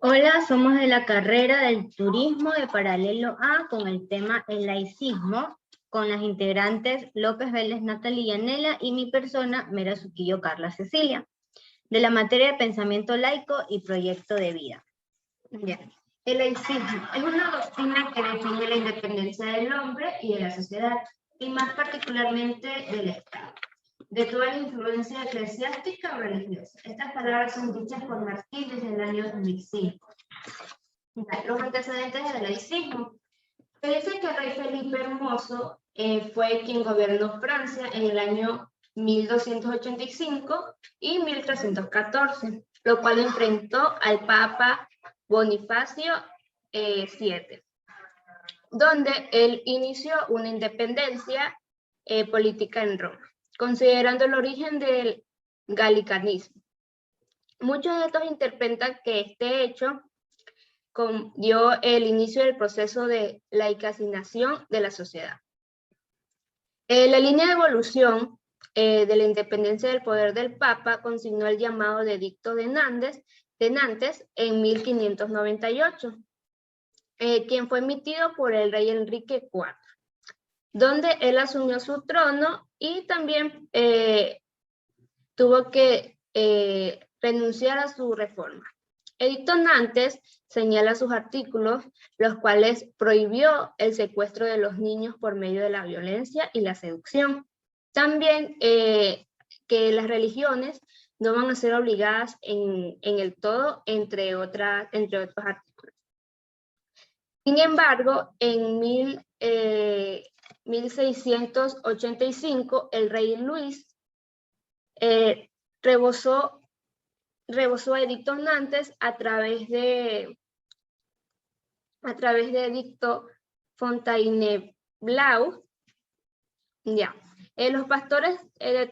Hola, somos de la carrera del turismo de Paralelo A con el tema el laicismo, con las integrantes López Vélez, Natalia Yanela y mi persona, Mera Suquillo Carla Cecilia, de la materia de pensamiento laico y proyecto de vida. Bien. El laicismo es una doctrina que define la independencia del hombre y de la sociedad, y más particularmente del Estado, de toda la influencia eclesiástica o religiosa. Estas palabras son dichas por Martí desde el año 2005. Los antecedentes del laicismo. Se dice que el rey Felipe Hermoso fue quien gobernó Francia en el año 1285 y 1314, lo cual enfrentó al Papa Bonifacio VII, donde él inició una independencia política en Roma, considerando el origen del galicanismo. Muchos de estos interpretan que este hecho dio el inicio del proceso de laicización de la sociedad. La línea de evolución de la independencia del poder del Papa consignó el llamado de Edicto de Nantes en 1598, quien fue emitido por el rey Enrique IV, donde él asumió su trono y también tuvo que renunciar a su reforma. Edicto Nantes señala sus artículos, los cuales prohibió el secuestro de los niños por medio de la violencia y la seducción. También que las religiones no van a ser obligadas en el todo, entre otros artículos. Sin embargo, en 1685, el rey Luis rebosó Edicto Nantes a través de Edicto Fontainebleau. Ya. Los pastores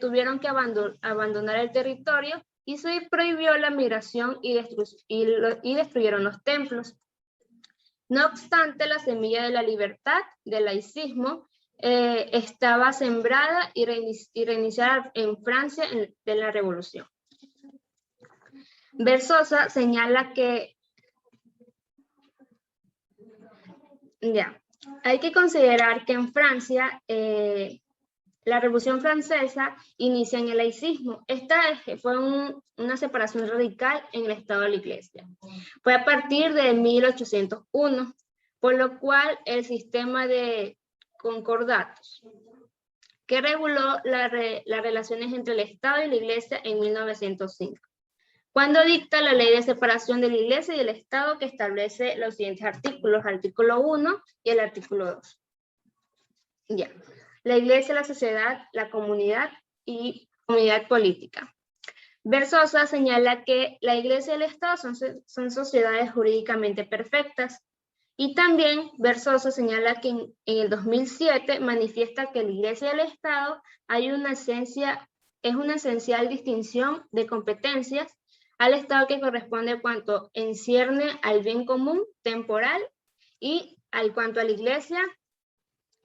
tuvieron que abandonar el territorio y se prohibió la migración y destruyeron los templos. No obstante, la semilla de la libertad, del laicismo, estaba sembrada y reiniciada en Francia de la Revolución. Versosa señala que hay que considerar que en Francia la Revolución Francesa inicia en el laicismo. Esta fue una separación radical en el Estado de la Iglesia. Fue a partir de 1801, por lo cual el sistema de concordatos, que reguló las relaciones entre el Estado y la Iglesia en 1905. Cuando dicta la ley de separación de la Iglesia y del Estado, que establece los siguientes artículos, artículo 1 y el artículo 2. Ya. La Iglesia, la sociedad, la comunidad y comunidad política. Versosa señala que la Iglesia y el Estado son sociedades jurídicamente perfectas. Y también Versosa señala que en el 2007 manifiesta que la Iglesia y el Estado es una esencial distinción de competencias al Estado que corresponde cuanto encierne al bien común temporal y al cuanto a la Iglesia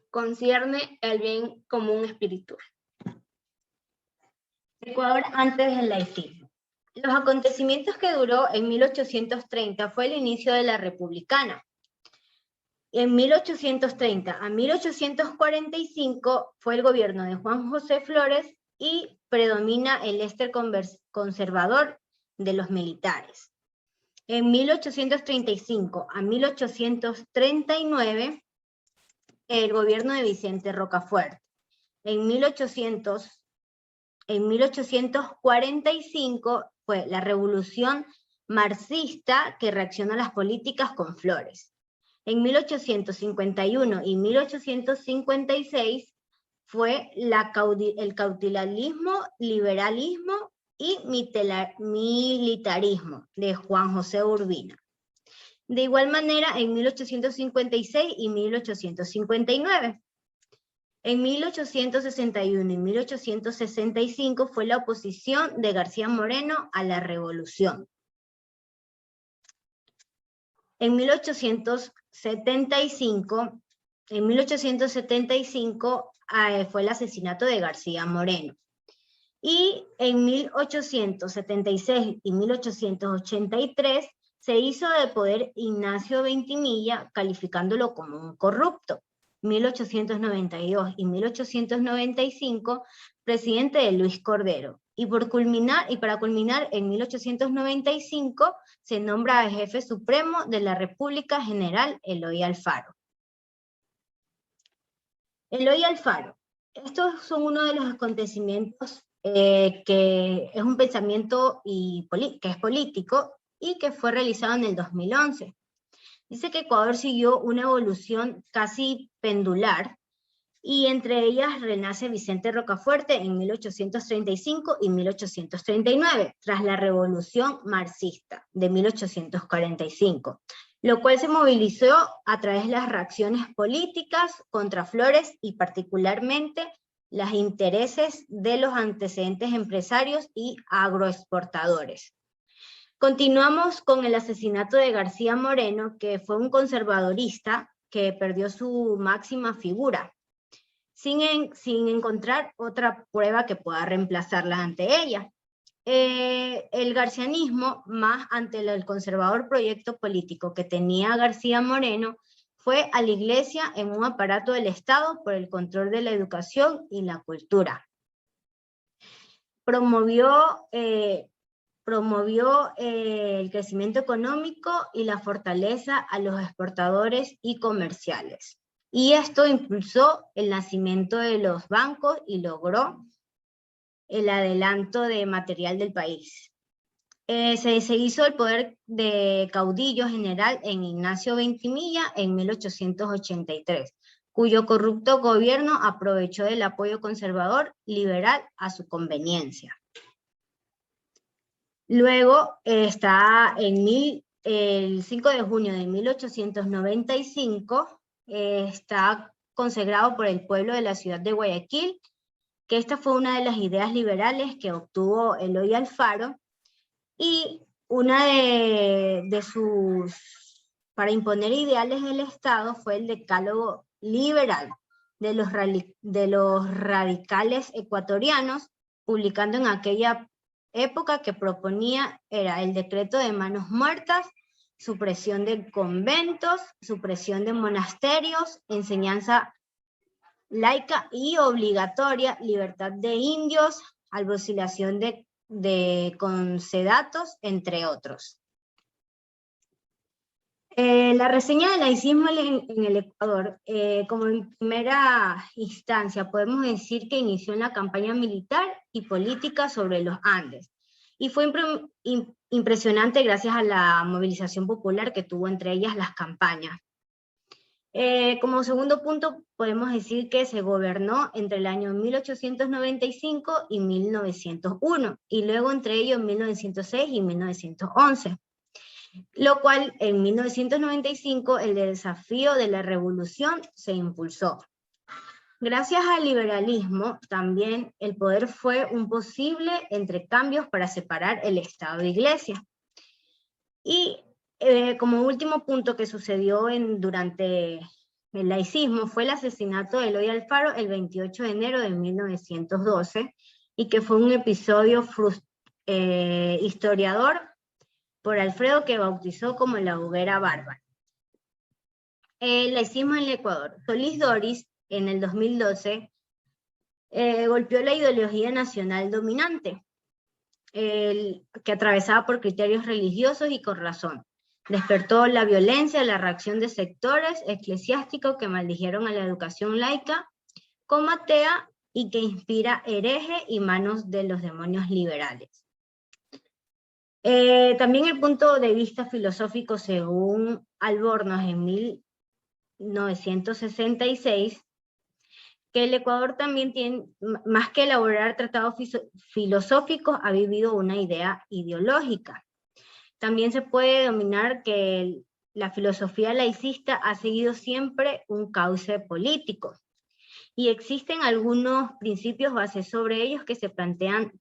concierne el bien común espiritual. Ecuador antes del laicismo. Los acontecimientos que duró en 1830 fue el inicio de la Republicana. En 1830 a 1845 fue el gobierno de Juan José Flores y predomina el éster conservador de los militares. En 1835 a 1839, el gobierno de Vicente Rocafuerte. En 1845 fue la revolución marxista que reaccionó a las políticas con Flores. En 1851 y 1856 fue el cautilarismo, liberalismo y militarismo de Juan José Urbina. De igual manera, en 1856 y 1859. En 1861 y 1865 fue la oposición de García Moreno a la revolución. En 1875 fue el asesinato de García Moreno. Y en 1876 y 1883 se hizo de poder Ignacio Ventimiglia, calificándolo como un corrupto. 1892 y 1895, presidente de Luis Cordero. Y para culminar, en 1895 se nombra al jefe supremo de la República, general Eloy Alfaro. Eloy Alfaro. Estos son uno de los acontecimientos que es un pensamiento que es político y que fue realizado en el 2011. Dice que Ecuador siguió una evolución casi pendular, y entre ellas renace Vicente Rocafuerte en 1835 y 1839, tras la Revolución Marxista de 1845, lo cual se movilizó a través de las reacciones políticas contra Flores y particularmente los intereses de los antecedentes empresarios y agroexportadores. Continuamos con el asesinato de García Moreno, que fue un conservadorista que perdió su máxima figura, sin encontrar otra prueba que pueda reemplazarla ante ella. El garcianismo, más ante el conservador proyecto político que tenía García Moreno, fue a la iglesia en un aparato del Estado por el control de la educación y la cultura. Promovió el crecimiento económico y la fortaleza a los exportadores y comerciales. Y esto impulsó el nacimiento de los bancos y logró el adelanto de material del país. Se hizo el poder de caudillo general en Ignacio Ventimiglia en 1883, cuyo corrupto gobierno aprovechó del apoyo conservador liberal a su conveniencia. Luego está el 5 de junio de 1895, está consagrado por el pueblo de la ciudad de Guayaquil, que esta fue una de las ideas liberales que obtuvo Eloy Alfaro, y una de sus, para imponer ideales del Estado, fue el decálogo liberal de los radicales ecuatorianos, publicando en aquella época que proponía era el decreto de manos muertas, supresión de conventos, supresión de monasterios, enseñanza laica y obligatoria, libertad de indios, abolición de concedatos, entre otros. La reseña del laicismo en el Ecuador, como en primera instancia, podemos decir que inició en la campaña militar y política sobre los Andes, y fue impresionante gracias a la movilización popular que tuvo, entre ellas las campañas. Como segundo punto, podemos decir que se gobernó entre el año 1895 y 1901, y luego entre ellos 1906 y 1911. Lo cual en 1995 el desafío de la revolución se impulsó. Gracias al liberalismo también el poder fue un posible entre cambios para separar el Estado de Iglesia. Y como último punto que sucedió durante el laicismo fue el asesinato de Eloy Alfaro el 28 de enero de 1912, y que fue un episodio historiador por Alfredo, que bautizó como la hoguera bárbara. El laicismo en el Ecuador. Solís Doris, en el 2012, golpeó la ideología nacional dominante, que atravesaba por criterios religiosos y con razón. Despertó la violencia, la reacción de sectores eclesiásticos que maldijeron a la educación laica como atea y que inspira hereje y manos de los demonios liberales. También el punto de vista filosófico, según Albornoz en 1966, que el Ecuador también tiene, más que elaborar tratados filosóficos, ha vivido una idea ideológica. También se puede denominar que la filosofía laicista ha seguido siempre un cauce político. Y existen algunos principios bases sobre ellos que se plantean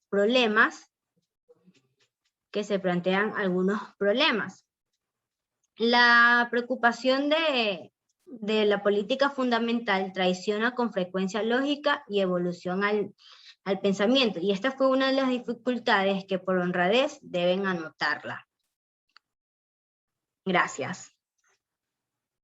algunos problemas. La preocupación de la política fundamental traiciona con frecuencia lógica y evolución al pensamiento, y esta fue una de las dificultades que por honradez deben anotarla. Gracias.